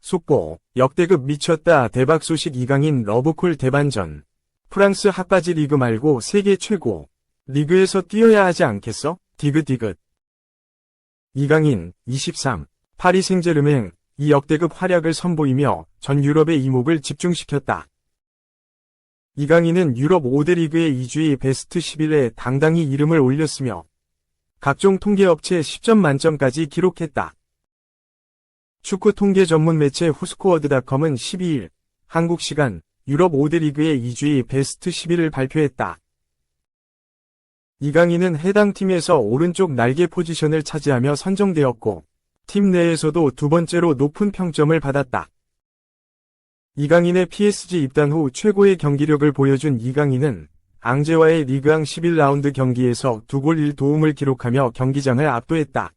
속보, 역대급 미쳤다 대박 소식 이강인 러브콜 대반전. 프랑스 핫바지 리그 말고 세계 최고 리그에서 뛰어야 하지 않겠어? 디귿디귿. 이강인, 23. 파리 생제르맹, 이 역대급 활약을 선보이며 전 유럽의 이목을 집중시켰다. 이강인은 유럽 5대 리그의 2주의 베스트 11에 당당히 이름을 올렸으며 각종 통계업체 10점 만점까지 기록했다. 축구 통계 전문 매체 후스코어드닷컴은 12일 한국 시간 유럽 5대 리그의 2주의 베스트 11을 발표했다. 이강인은 해당 팀에서 오른쪽 날개 포지션을 차지하며 선정되었고 팀 내에서도 두 번째로 높은 평점을 받았다. 이강인의 PSG 입단 후 최고의 경기력을 보여준 이강인은 앙제와의 리그앙 11라운드 경기에서 2골 1도움을 기록하며 경기장을 압도했다.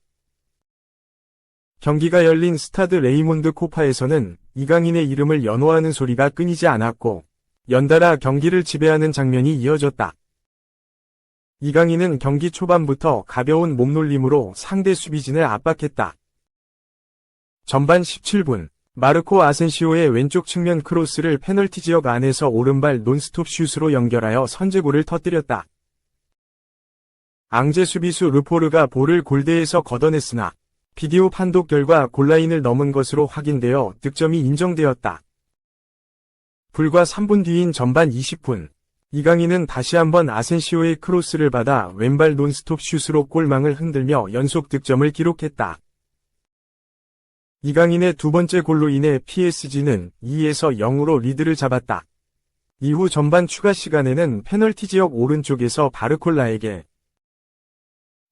경기가 열린 스타드 레이몬드 코파에서는 이강인의 이름을 연호하는 소리가 끊이지 않았고 연달아 경기를 지배하는 장면이 이어졌다. 이강인은 경기 초반부터 가벼운 몸놀림으로 상대 수비진을 압박했다. 전반 17분, 마르코 아센시오의 왼쪽 측면 크로스를 페널티 지역 안에서 오른발 논스톱 슛으로 연결하여 선제골을 터뜨렸다. 앙제 수비수 르포르가 볼을 골대에서 걷어냈으나 비디오 판독 결과 골라인을 넘은 것으로 확인되어 득점이 인정되었다. 불과 3분 뒤인 전반 20분, 이강인은 다시 한번 아센시오의 크로스를 받아 왼발 논스톱 슛으로 골망을 흔들며 연속 득점을 기록했다. 이강인의 두 번째 골로 인해 PSG는 2에서 0으로 리드를 잡았다. 이후 전반 추가 시간에는 페널티 지역 오른쪽에서 바르콜라에게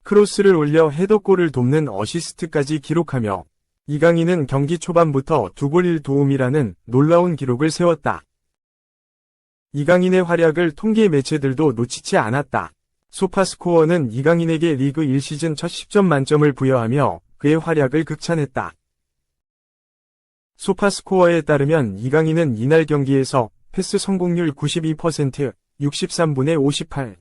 크로스를 올려 헤더골을 돕는 어시스트까지 기록하며 이강인은 경기 초반부터 2골 1도움이라는 놀라운 기록을 세웠다. 이강인의 활약을 통계 매체들도 놓치지 않았다. 소파스코어는 이강인에게 리그 1시즌 첫 10점 만점을 부여하며 그의 활약을 극찬했다. 소파스코어에 따르면 이강인은 이날 경기에서 패스 성공률 92%, 63분의 58.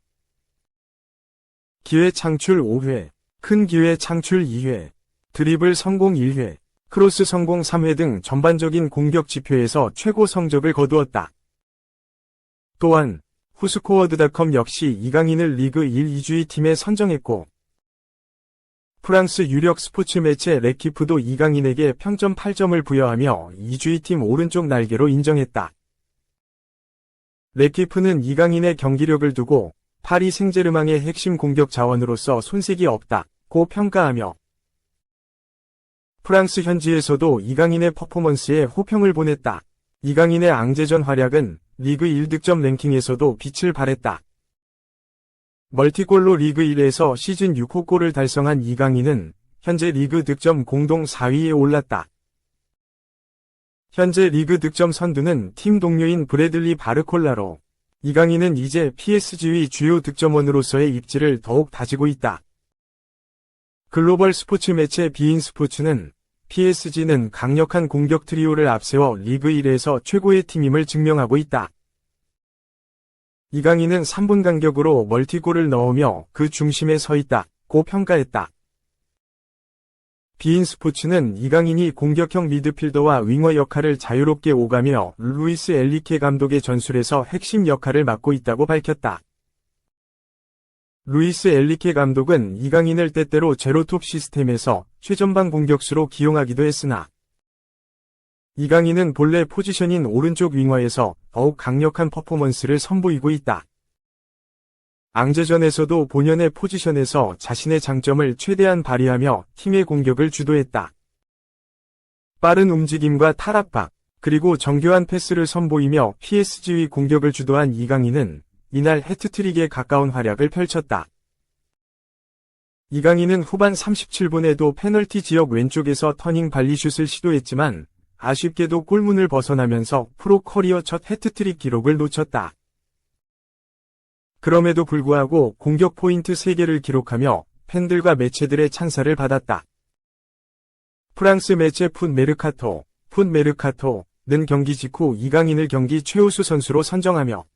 기회 창출 5회, 큰 기회 창출 2회, 드리블 성공 1회, 크로스 성공 3회 등 전반적인 공격 지표에서 최고 성적을 거두었다. 또한 후스코어드닷컴 역시 이강인을 리그 1, 2주의 팀에 선정했고 프랑스 유력 스포츠 매체 레키프도 이강인에게 평점 8점을 부여하며 2주의 팀 오른쪽 날개로 인정했다. 레키프는 이강인의 경기력을 두고 파리 생제르맹의 핵심 공격 자원으로서 손색이 없다고 평가하며 프랑스 현지에서도 이강인의 퍼포먼스에 호평을 보냈다. 이강인의 앙제전 활약은 리그 1득점 랭킹에서도 빛을 발했다. 멀티골로 리그 1에서 시즌 6호 골을 달성한 이강인은 현재 리그 득점 공동 4위에 올랐다. 현재 리그 득점 선두는 팀 동료인 브래들리 바르콜라로 이강인은 이제 PSG의 주요 득점원으로서의 입지를 더욱 다지고 있다. 글로벌 스포츠 매체 비인 스포츠는 PSG는 강력한 공격 트리오를 앞세워 리그 1에서 최고의 팀임을 증명하고 있다. 이강인은 3분 간격으로 멀티골을 넣으며 그 중심에 서 있다고 평가했다. 비인 스포츠는 이강인이 공격형 미드필더와 윙어 역할을 자유롭게 오가며 루이스 엘리케 감독의 전술에서 핵심 역할을 맡고 있다고 밝혔다. 루이스 엘리케 감독은 이강인을 때때로 제로톱 시스템에서 최전방 공격수로 기용하기도 했으나 이강인은 본래 포지션인 오른쪽 윙어에서 더욱 강력한 퍼포먼스를 선보이고 있다. 앙제전에서도 본연의 포지션에서 자신의 장점을 최대한 발휘하며 팀의 공격을 주도했다. 빠른 움직임과 탈압박, 그리고 정교한 패스를 선보이며 PSG의 공격을 주도한 이강인은 이날 해트트릭에 가까운 활약을 펼쳤다. 이강인은 후반 37분에도 페널티 지역 왼쪽에서 터닝 발리슛을 시도했지만 아쉽게도 골문을 벗어나면서 프로 커리어 첫 해트트릭 기록을 놓쳤다. 그럼에도 불구하고 공격 포인트 3개를 기록하며 팬들과 매체들의 찬사를 받았다. 프랑스 매체 풋메르카토는 경기 직후 이강인을 경기 최우수 선수로 선정하며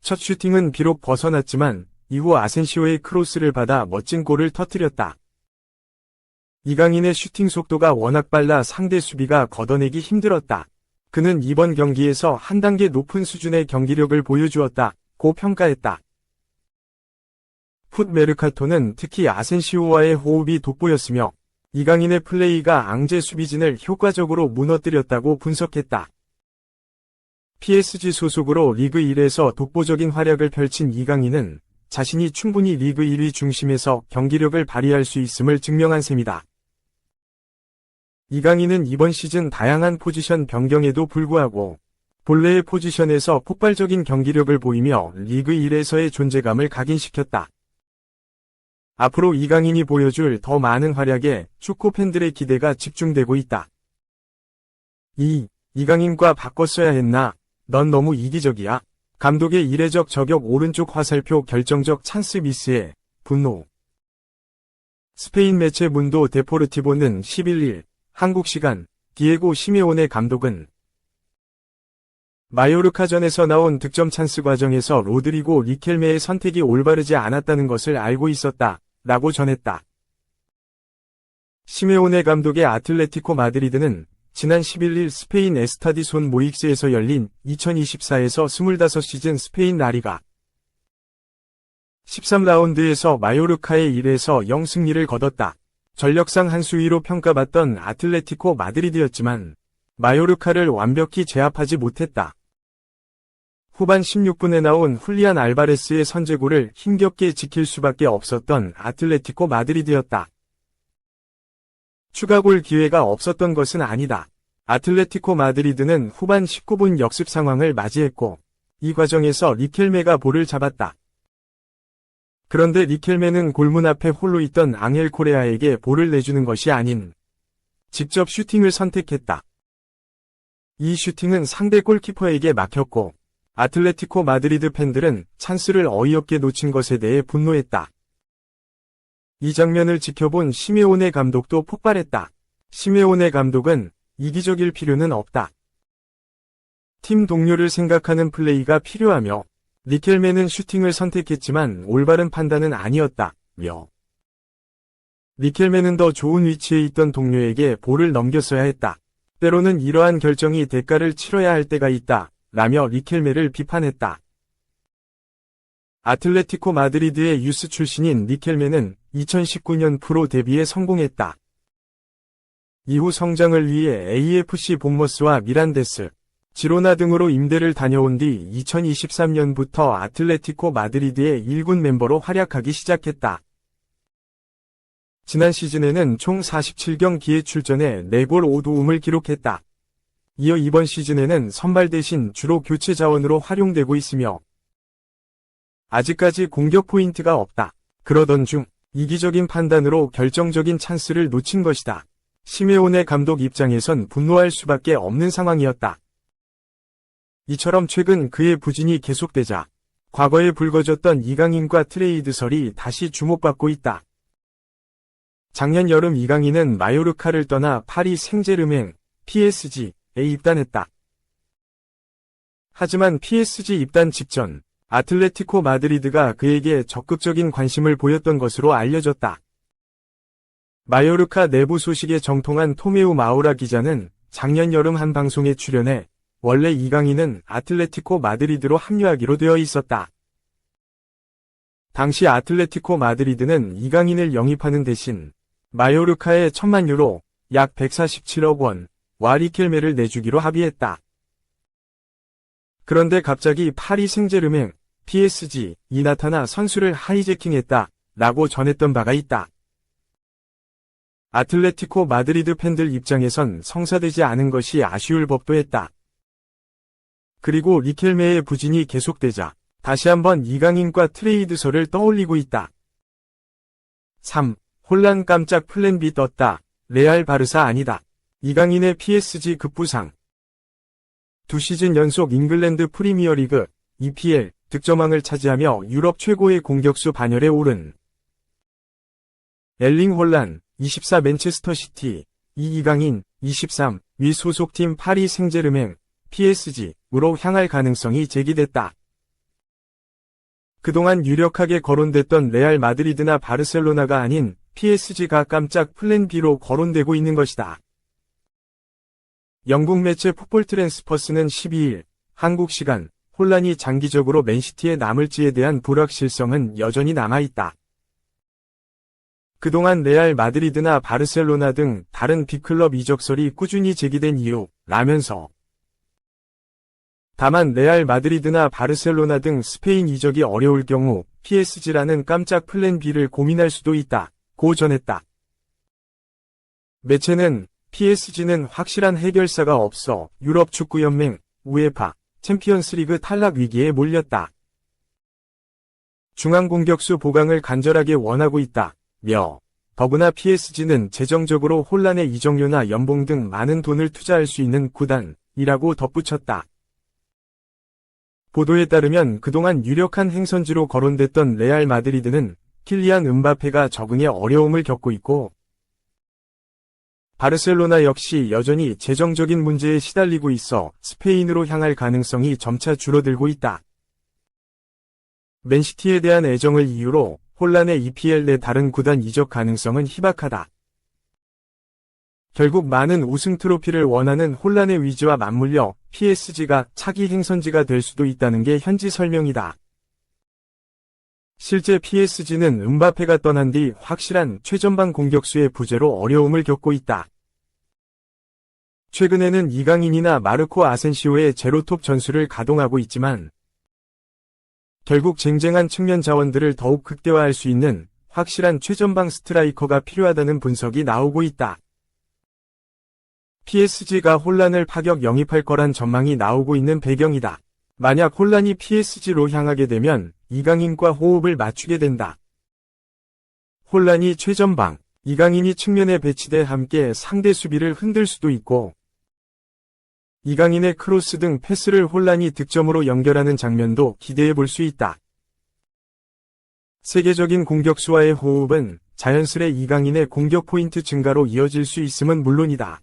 첫 슈팅은 비록 벗어났지만 이후 아센시오의 크로스를 받아 멋진 골을 터뜨렸다. 이강인의 슈팅 속도가 워낙 빨라 상대 수비가 걷어내기 힘들었다. 그는 이번 경기에서 한 단계 높은 수준의 경기력을 보여주었다고 평가했다. 풋 메르카토는 특히 아센시오와의 호흡이 돋보였으며 이강인의 플레이가 앙제 수비진을 효과적으로 무너뜨렸다고 분석했다. PSG 소속으로 리그 1에서 독보적인 활약을 펼친 이강인은 자신이 충분히 리그 1위 중심에서 경기력을 발휘할 수 있음을 증명한 셈이다. 이강인은 이번 시즌 다양한 포지션 변경에도 불구하고 본래의 포지션에서 폭발적인 경기력을 보이며 리그 1에서의 존재감을 각인시켰다. 앞으로 이강인이 보여줄 더 많은 활약에 축구 팬들의 기대가 집중되고 있다. 이강인과 바꿨어야 했나? 넌 너무 이기적이야. 감독의 이례적 저격 오른쪽 화살표 결정적 찬스 미스에 분노. 스페인 매체 문도 데포르티보는 11일 한국 시간 디에고 시메오네 감독은 마요르카전에서 나온 득점 찬스 과정에서 로드리고 리켈메의 선택이 올바르지 않았다는 것을 알고 있었다 라고 전했다. 시메오네 감독의 아틀레티코 마드리드는 지난 11일 스페인 에스타디손 모익스에서 열린 2024에서 25시즌 스페인 라리가 13라운드에서 마요르카의 1에서 0 승리를 거뒀다. 전력상 한 수위로 평가받던 아틀레티코 마드리드였지만 마요르카를 완벽히 제압하지 못했다. 후반 16분에 나온 훌리안 알바레스의 선제골을 힘겹게 지킬 수밖에 없었던 아틀레티코 마드리드였다. 추가골 기회가 없었던 것은 아니다. 아틀레티코 마드리드는 후반 19분 역습 상황을 맞이했고 이 과정에서 리켈메가 볼을 잡았다. 그런데 리켈메는 골문 앞에 홀로 있던 앙헬 코레아에게 볼을 내주는 것이 아닌 직접 슈팅을 선택했다. 이 슈팅은 상대 골키퍼에게 막혔고 아틀레티코 마드리드 팬들은 찬스를 어이없게 놓친 것에 대해 분노했다. 이 장면을 지켜본 시메오네 감독도 폭발했다. 시메오네 감독은 이기적일 필요는 없다. 팀 동료를 생각하는 플레이가 필요하며 리켈메는 슈팅을 선택했지만 올바른 판단은 아니었다며 리켈메는 더 좋은 위치에 있던 동료에게 볼을 넘겼어야 했다. 때로는 이러한 결정이 대가를 치러야 할 때가 있다 라며 리켈메를 비판했다. 아틀레티코 마드리드의 유스 출신인 리켈메는 2019년 프로 데뷔에 성공했다. 이후 성장을 위해 AFC 본머스와 미란데스, 지로나 등으로 임대를 다녀온 뒤 2023년부터 아틀레티코 마드리드의 1군 멤버로 활약하기 시작했다. 지난 시즌에는 총 47경기에 출전해 4골 5도움을 기록했다. 이어 이번 시즌에는 선발 대신 주로 교체 자원으로 활용되고 있으며 아직까지 공격 포인트가 없다. 그러던 중 이기적인 판단으로 결정적인 찬스를 놓친 것이다. 시메오네 감독 입장에선 분노할 수밖에 없는 상황이었다. 이처럼 최근 그의 부진이 계속되자 과거에 불거졌던 이강인과 트레이드설이 다시 주목받고 있다. 작년 여름 이강인은 마요르카를 떠나 파리 생제르맹 PSG에 입단했다. 하지만 PSG 입단 직전 아틀레티코 마드리드가 그에게 적극적인 관심을 보였던 것으로 알려졌다. 마요르카 내부 소식에 정통한 토메우 마우라 기자는 작년 여름 한 방송에 출연해 원래 이강인은 아틀레티코 마드리드로 합류하기로 되어 있었다. 당시 아틀레티코 마드리드는 이강인을 영입하는 대신 마요르카에 1000만 유로, 약 147억 원와 리켈메를 내주기로 합의했다. 그런데 갑자기 파리 생제르맹, PSG, 이 나타나 선수를 하이제킹했다 라고 전했던 바가 있다. 아틀레티코 마드리드 팬들 입장에선 성사되지 않은 것이 아쉬울 법도 했다. 그리고 리켈메의 부진이 계속되자 다시 한번 이강인과 트레이드설을 떠올리고 있다. 3. 혼란 깜짝 플랜 B 떴다. 레알 바르사 아니다. 이강인의 PSG 급부상. 2시즌 연속 잉글랜드 프리미어리그 EPL 득점왕을 차지하며 유럽 최고의 공격수 반열에 오른 엘링 홀란 24 맨체스터 시티, 이강인 23 위 소속팀 파리 생제르맹 PSG로 향할 가능성이 제기됐다. 그동안 유력하게 거론됐던 레알 마드리드나 바르셀로나가 아닌 PSG가 깜짝 플랜 B로 거론되고 있는 것이다. 영국 매체 풋볼 트랜스퍼스는 12일 한국 시간 혼란이 장기적으로 맨시티에 남을지에 대한 불확실성은 여전히 남아있다. 그동안 레알 마드리드나 바르셀로나 등 다른 빅클럽 이적설이 꾸준히 제기된 이유 라면서 다만 레알 마드리드나 바르셀로나 등 스페인 이적이 어려울 경우 PSG라는 깜짝 플랜 B를 고민할 수도 있다. 고 전했다. 매체는 PSG는 확실한 해결사가 없어 유럽 축구연맹, 우에파, 챔피언스리그 탈락 위기에 몰렸다. 중앙 공격수 보강을 간절하게 원하고 있다. 며 더구나 PSG는 재정적으로 혼란의 이적료나 연봉 등 많은 돈을 투자할 수 있는 구단이라고 덧붙였다. 보도에 따르면 그동안 유력한 행선지로 거론됐던 레알 마드리드는 킬리안 음바페가 적응에 어려움을 겪고 있고 바르셀로나 역시 여전히 재정적인 문제에 시달리고 있어 스페인으로 향할 가능성이 점차 줄어들고 있다. 맨시티에 대한 애정을 이유로 혼란의 EPL 내 다른 구단 이적 가능성은 희박하다. 결국 많은 우승 트로피를 원하는 혼란의 위지와 맞물려 PSG가 차기 행선지가 될 수도 있다는 게 현지 설명이다. 실제 PSG는 음바페가 떠난 뒤 확실한 최전방 공격수의 부재로 어려움을 겪고 있다. 최근에는 이강인이나 마르코 아센시오의 제로톱 전술을 가동하고 있지만 결국 쟁쟁한 측면 자원들을 더욱 극대화할 수 있는 확실한 최전방 스트라이커가 필요하다는 분석이 나오고 있다. PSG가 혼란을 파격 영입할 거란 전망이 나오고 있는 배경이다. 만약 혼란이 PSG로 향하게 되면 이강인과 호흡을 맞추게 된다. 혼란이 최전방, 이강인이 측면에 배치돼 함께 상대 수비를 흔들 수도 있고 이강인의 크로스 등 패스를 혼란이 득점으로 연결하는 장면도 기대해 볼 수 있다. 세계적인 공격수와의 호흡은 자연스레 이강인의 공격 포인트 증가로 이어질 수 있음은 물론이다.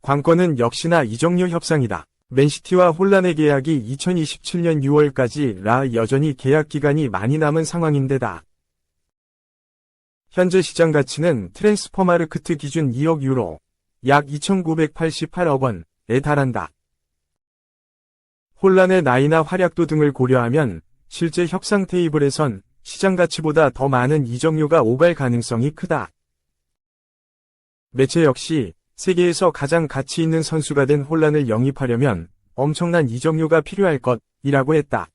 관건은 역시나 이적료 협상이다. 맨시티와 혼란의 계약이 2027년 6월까지라 여전히 계약 기간이 많이 남은 상황인데다. 현재 시장 가치는 트랜스퍼마르크트 기준 2억 유로, 약 2,988억 원에 달한다. 혼란의 나이나 활약도 등을 고려하면 실제 협상 테이블에선 시장 가치보다 더 많은 이적료가 오갈 가능성이 크다. 매체 역시 세계에서 가장 가치 있는 선수가 된 혼란을 영입하려면 엄청난 이적료가 필요할 것이라고 했다.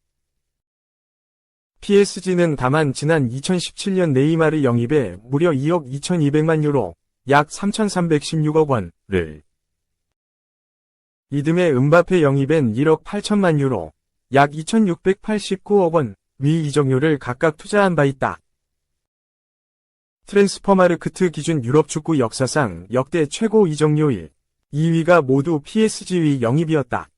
PSG는 다만 지난 2017년 네이마르 영입에 무려 2억 2,200만 유로, 약 3,316억 원을, 이듬해 음바페 영입엔 1억 8천만 유로, 약 2,689억 원 위 이적료를 각각 투자한 바 있다. 트랜스퍼마르크트 기준 유럽 축구 역사상 역대 최고 이적료일 2위가 모두 PSG 영입이었다.